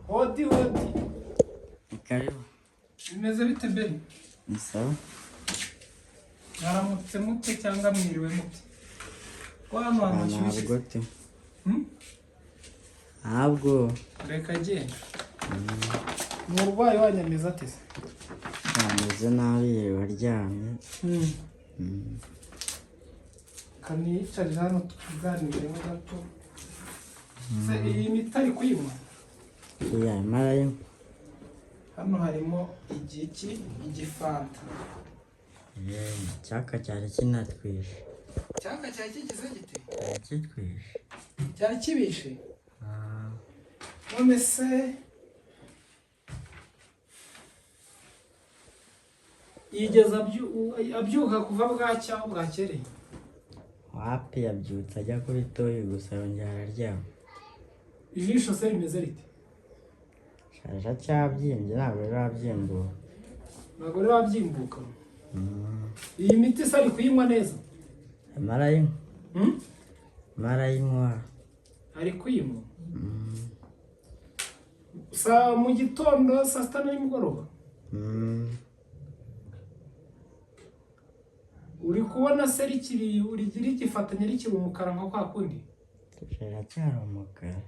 Hodi hodi. Karibu. Bimeze bite Beni? Ni sawa? Mwaramutse mute cyangwa mwiriwe mute? Ko hano hamushyushye. Ntabwo te. Ntabwo. Reka genda. Umurwayi wanyameza ate se? Ameze nabi waryamye. Kaniyicarira hano tukuganire gato. Se iyi miti ari kuyinywa? Iya marayo. Hano harimo igifanta. Cyaka cyari kinatwishe. Cyaka cyari kigize gite? Kitwishe. Cyari kibishe? None se yigeza abyuka kuva bwacya bwakereye? Wapi yabyutse ajya kuri toyi gusa yongera araryama. Ijisho se rimeze rite? Shaje cyabyimbye ntabwo rirabyimbuka. Ntabwo rirabyimbuka. Iyi miti se ari kuyinywa neza? Marayo. Marayo. Ari kuyinywa? Sa mu gitondo saa sita na nimugoroba? Uri kubona se rikiri urigira igifatanya rikiri umukara nka kwa kundi? Shaje cyari umukara.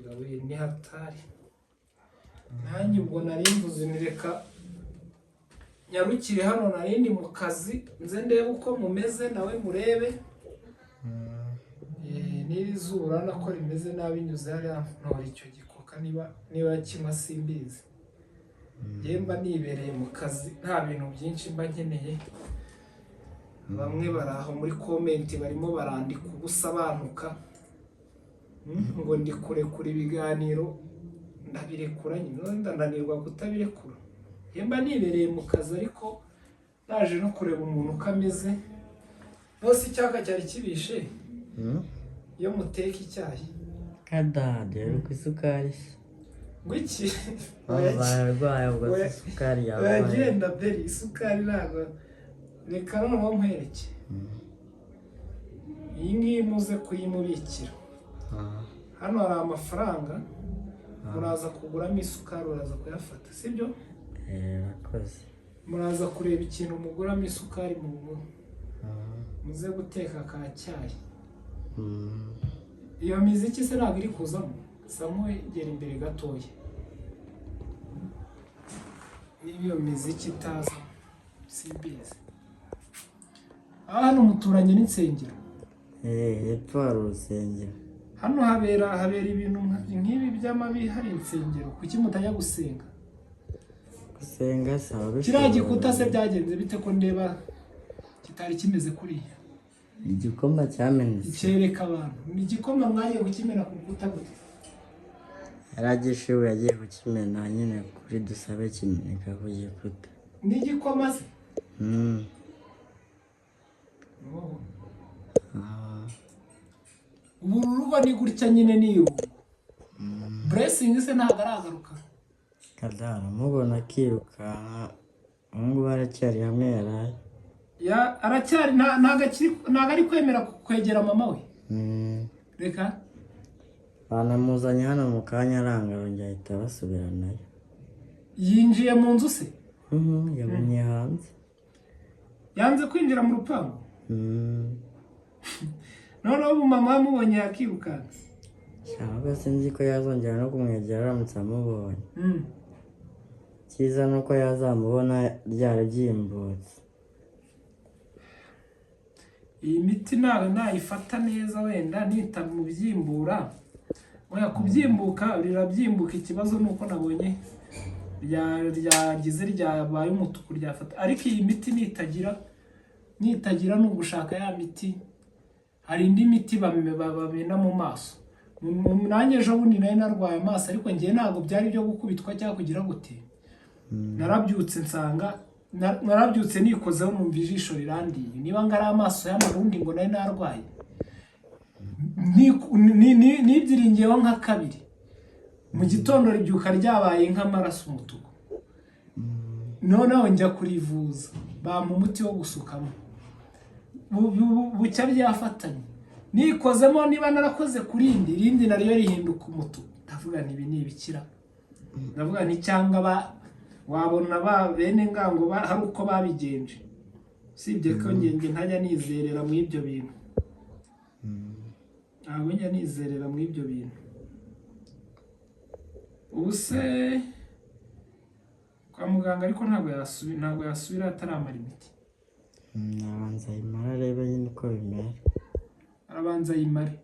Gawe ni hatari. Nanjye ubwo nari mvuze nireka nyarukire hano narindi mu kazi nze ndebe uko mumeze nawe murebe. Niri zura nako rimeze nabi nyuze hariya ntori icyo gikoka niba kimwa simbizi. Yemba nibereye mu kazi nta bintu byinshi mba nkeneye. Bamwe baraho muri comment barimo barandika ubusabanuka. Ngo ndi kurekura ibiganiro ndabirekura nyine ndananirwa kutabirekura. Yemba nibereye mu kazi ariko naje no kureba umuntu kameze. Bose icyaka cyari kibishe. Iyo muteka icyayi kadade ku isukari ngwiki barwaye ubwo isukari yawe bagenda Beri isukari ntago reka noneho nkwereke. Iyi ngiyi muze kuyimubikira. Hano hari amafaranga muraza kuguramo isukari uraza kuyafata sibyo? Rakoze. Muraza kureba ikintu muguramo isukari muze guteka ka cyayi. Iyo miziki se ntabwo iri kuzamo samwegera imbere gatoya. Niyo miziki itaza simbizi. Hano muturanye n'insengero? Hepfo hari urusengero. Hano habera ibintu nk'ibi by'amabi hari insengero. Kuki mutajya gusenga? Gusenga sawa. Kiriya gikuta se byagenze bite ko ndeba kitari kimeze kuriya? Igikoma cyamenetse. Icyereka abantu. Ni igikoma mwagiye gukimena ku rukuta gute? Yaragishiwe yagiye gukimena nyine kuri dusabe kimeneka ku gikuta. Ni igikoma se? Ubu rugo ni gutya nyine niyo. Blessing se ntabwo aragaruka. Kadara mubona kiruka ngo baracyari hamwe yaraye. Aracyari ntago ari kwemera kwegera mama we. Reka banamuzanye hano mu kanya arangara ahita basubiranayo. Yinjiye mu nzu se? Yagumye hanze. Yanze kwinjira mu rupangu? Noneho ubu mama amubonye yakirukanse. Cyangwa sinzi ko yazongera no kumwegera aramutse amubonye. Cyiza nuko yazamubona ryarabyimbutse. Iyi miti nawe nayifata neza wenda nita mu byimbura. Oya kubyimbuka rirabyimbuka ikibazo nuko nabonye ryagize ryabaye umutuku ryafata. Ariko iyi miti nitagira no gushaka ya miti. Hari indi miti bamena mu maso. Nanjye ejo bundi nari narwaye amaso ariko ngiye ntabwo byari byo gukubitwa cyangwa kugira gute. Narabyutse nsanga narabyutse nikozeho numva ijisho rirandiye. Niba ngari amaso y'amarundi ngo nari narwaye. Nibyiringiyeho nka kabiri. Mu gitondo ribyuka ryabaye nk'amaraso umutuku. Noneho njya kurivuza. Bampa umuti wo gusukamo. Bucya byafatanye. nikozemo niba narakoze kuri irindi naryo rihinduka umutuku ndavuga ibi ni ibikira ndavuga nti cyangwa wabona bene ngango hari uko babigenje sibye ko ngenge ntajya nizerera mu ibyo bintu ntabwo njya nizerera mu ibyo bintu ubuse kwa muganga ariko ntabwo yasubira ataramara imiti arabanza ayimara arebe nyine uko bimera arabanza ayimare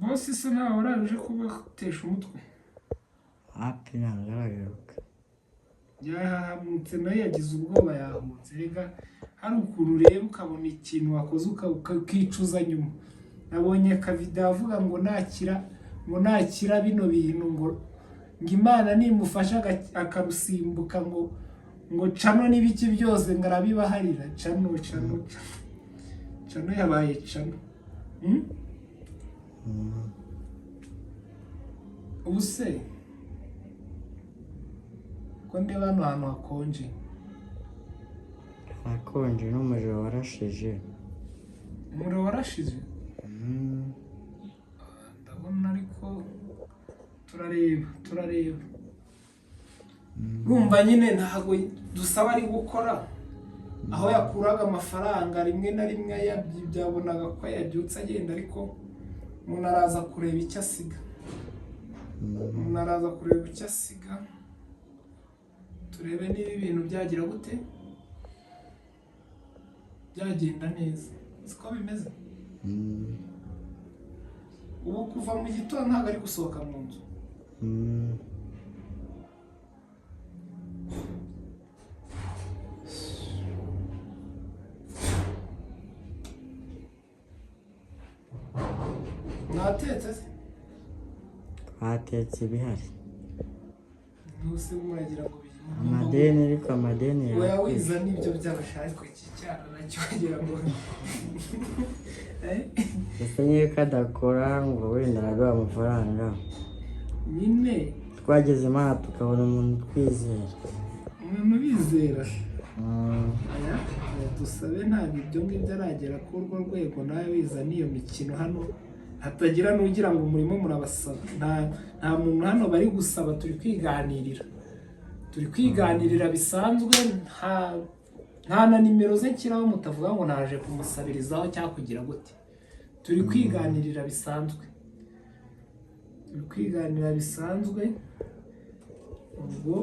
bosi se ntawe waraje kubatesha umutwe hapi ntabwo aragaruka yahamutse nayo yagize ubwoba yahutse rega hari ukuntu ureba ukabona ikintu wakoze ukicuza nyuma nabonye akavido avuga ngo nakira bino bintu ngo Imana nimufasha akarusimbuka ngo cano n'ibiki byose ngo arabibaharira cano yabaye cano ubuse ko ndeba hano hantu hakonje hakonje n'umuriro warashije ndabona ariko turareba urumva nyine ntabwo dusaba ari gukora aho yakuraga amafaranga rimwe na rimwe byabonaga ko yabyutse agenda ariko umuntu araza kureba icyo asiga turebe niba ibintu byagira gute byagenda neza siko bimeze ubu kuva mu gitondo ntabwo ari gusohoka mu nzu mwatetse se twatetse ibihari ntuse muragira ngo amadeni ariko amadeni oya wiza n'ibyo byabashaka iki cyara nacyo wagira ngo ese niyo kadakora ngo wenda araduha amafaranga nyine twageze imana tukabona umuntu twizera bizera aya dusabe ntabwo ibyo ngibyo aragera ku urwo rwego nawe wiza n'iyo mikino hano hatagira n'ugira ngo umurimo murabasaba nta muntu hano bari gusaba turi kwiganirira bisanzwe nta na nimero ze nshyiraho mutavuga ngo naje kumusabirizaho cyangwa kugira gute turi kwiganirira bisanzwe ubwo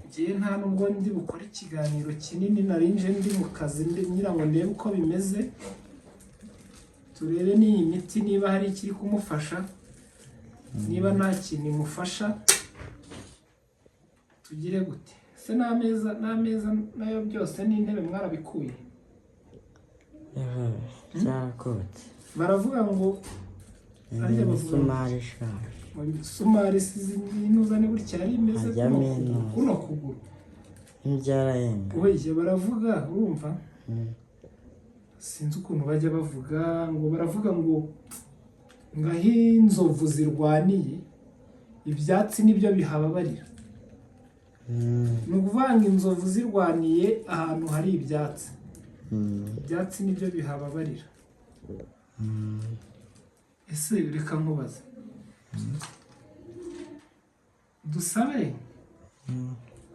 ngiye nta nubwo ndi bukore ikiganiro kinini narinje ndi mu kazi ngira ngo ndebe uko bimeze turebe n'iyi miti niba hari ikiri kumufasha niba nta kintu imufasha tugire gute se n'ameza nayo byose n'intebe mwarabikuye byarakotse baravuga ngo isumari ishaje isumari inuza ni gutya yari imeze kuno kuguru ntibyarahenga oye baravuga urumva sinzi ukuntu bajya baravuga ngo aho inzovu zirwaniye ibyatsi nibyo bihababarira ni ukuvanga inzovu zirwaniye ahantu hari ibyatsi nibyo bihababarira ese reka nkubaze dusabe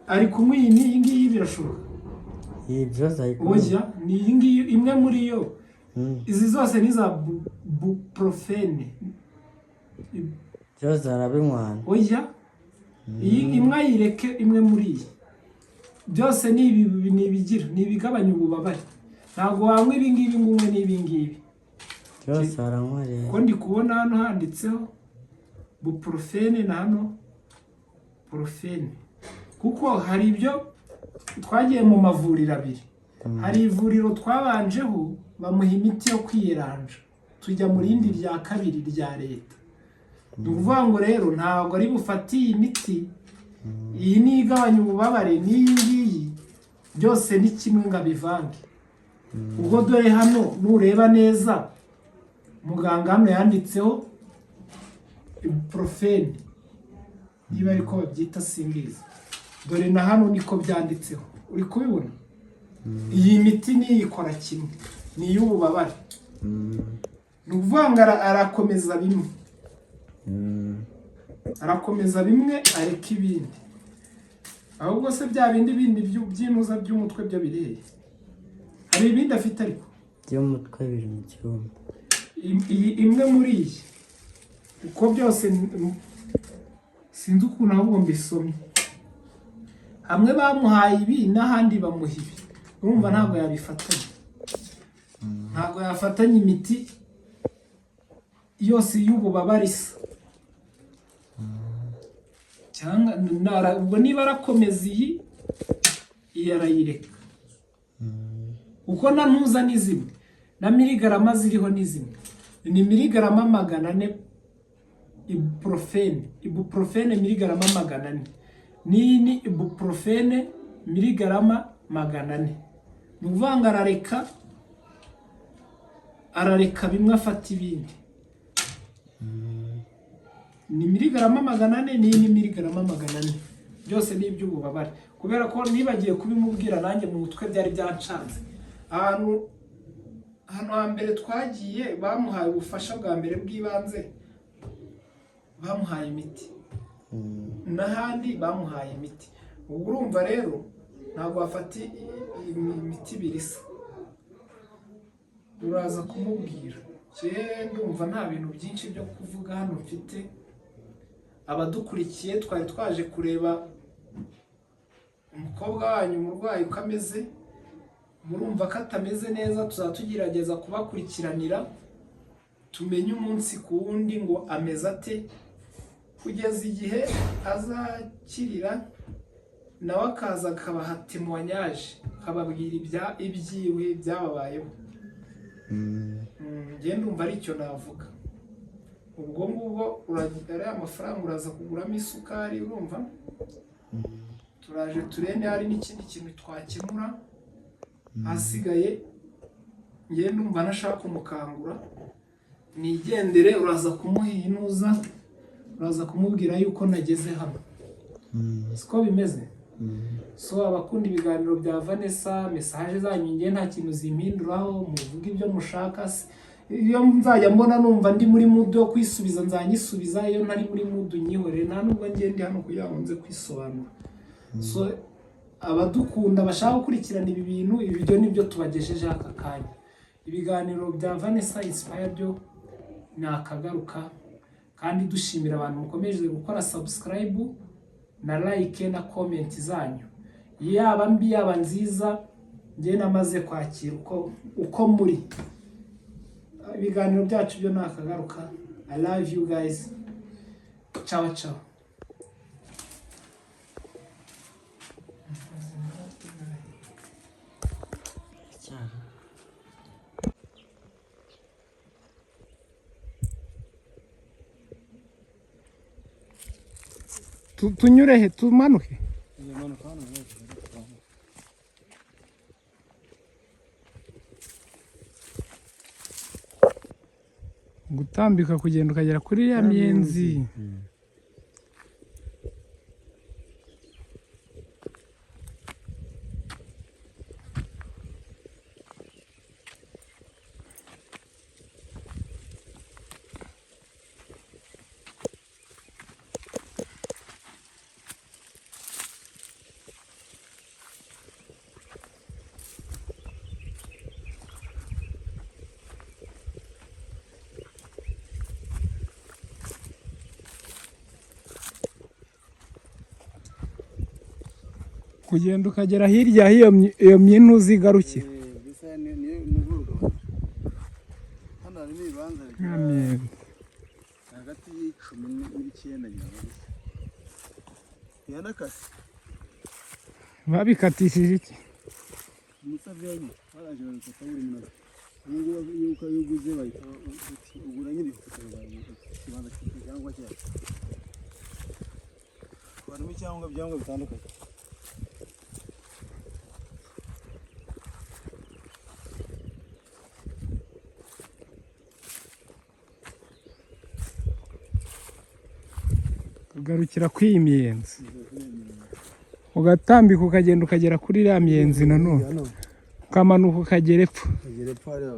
ari kunywa iyi ngiyi birashoboka oya ni iyi ngiyi imwe muri yo izi zose ni za buprofene byose arabinywana oya iyi imwe ayireke imwe muri iyi byose ni ibigabanya ububabare ntabwo wanywa ibingibi ngo unywe n'ibingibi byose aranywereye ko ndi kubona hano handitseho buprofene na hano porofene kuko hari ibyo twagiye mu mavuriro abiri hari ivuriro twabanjeho bamuha imiti yo kwiyeranja tujya mu rindi rya kabiri rya leta ni ukuvuga ngo rero ntabwo ari bufate iyi miti iyi ni igabanya ububabare n'iyi ngiyi byose ni kimwe ngo abivange ubwo dore hano nureba neza muganga hano yanditseho ibuprofene niba ariko babyita simbizi dore na hano niko byanditseho uri kubibona iyi miti niyo ikora kimwe, ni iy'ububabare. Ni ukuvuga ngo arakomeza bimwe, arakomeza bimwe areka ibindi. Ahubwo se bya bindi by'inuza by'umutwe byo bireye, hari ibindi afite ariko by'umutwe biri mu cyumba. Imwe muri iyi uko byose sinzi ukuntu ahubwo mbisomye, hamwe bamuhaye ibi n'ahandi bamuha ibi. Urumva ntabwo yabifatanya, ntabwo yafatanya imiti yose y'ububabare isa. Cyangwa ubwo niba arakomeza iyi arayireka, uko na ntuza ni zimwe, na miligarama ziriho ni zimwe. Ni miligarama 400 ibuprofene miligarama 400, ni ibuprofene miligarama 400. Ni ukuvuga ngo arareka bimwe afata ibindi. Ni miligarama 400 ni miligarama 400, byose ni iby'ububabare. Kubera ko nibagiye kubimubwira nanjye mu mutwe byari byancanze. Hano hambere twagiye bamuhaye ubufasha bwa mbere bw'ibanze, bamuhaye imiti, n'ahandi bamuhaye imiti. Ubwo urumva rero ntabwo wafata imiti birisa. Uraza kumubwira, ndumva nta bintu byinshi byo kuvuga hano mfite. Abadukurikiye twari twaje kureba umukobwa wanyu umurwayi uko ameze, murumva ko atameze neza. Tuzatugerageza kubakurikiranira tumenye umunsi ku wundi ngo ameze ate, kugeza igihe azakirira nawe akaza akabaha témoignage, akababwira ibyiwe byababayeho. Njye ndumva ari icyo navuga. Ubwo ngubwo uragira amafaranga uraza kuguramo isukari. Urumva turaje turende hari n'ikindi kintu twakemura. Hasigaye njye ndumva nashaka kumukangura nigendere. Uraza kumuha inuza, uraza kumubwira yuko nageze hano. Siko bimeze. So abakunda ibiganiro bya Vanessa, message zanyu ngiye nta kintu zimpinduraho, muvuga ibyo mushaka. Iyo nzajya mbona numva ndi muri mood yo kwisubiza nzanyisubiza, iyo ntari muri mood nyihorere. Nta nubwo ngiye ndi hano kugira ngo nze kwisobanura. So abadukunda bashaka gukurikirana ibi bintu, ibyo nibyo tubagejeje aka kanya. Ibiganiro bya Vanessa Inspired byo nakagaruka, kandi dushimira abantu mukomeje gukora subscribe na like na comment zanyu, yaba mbi yaba nziza. Njye namaze kwakira uko muri. Ibiganiro byacu byo nakagaruka. I love you guys. Ciao ciao. Tunyure he? Tumanuke? Gutambika kugenda ukagera kuri ya miyenzi. Kugenda ukagera hirya iyo myinuzi igarukira. Hagati y'10 n'9 babikatishije iki? Umusavyanyi baraje barufata buri munsi. Ngo yuko yuguze bahita ugura nyiri kibanza cyangwa cyane. Barimo cyangwa byangwa bitandukanye. Ugarukira kw'iyi miyenzi, ugatambika ukagenda ukagera kuri iriya miyenzi nanone. kamanuka kagera epfo. kagera epfo hariya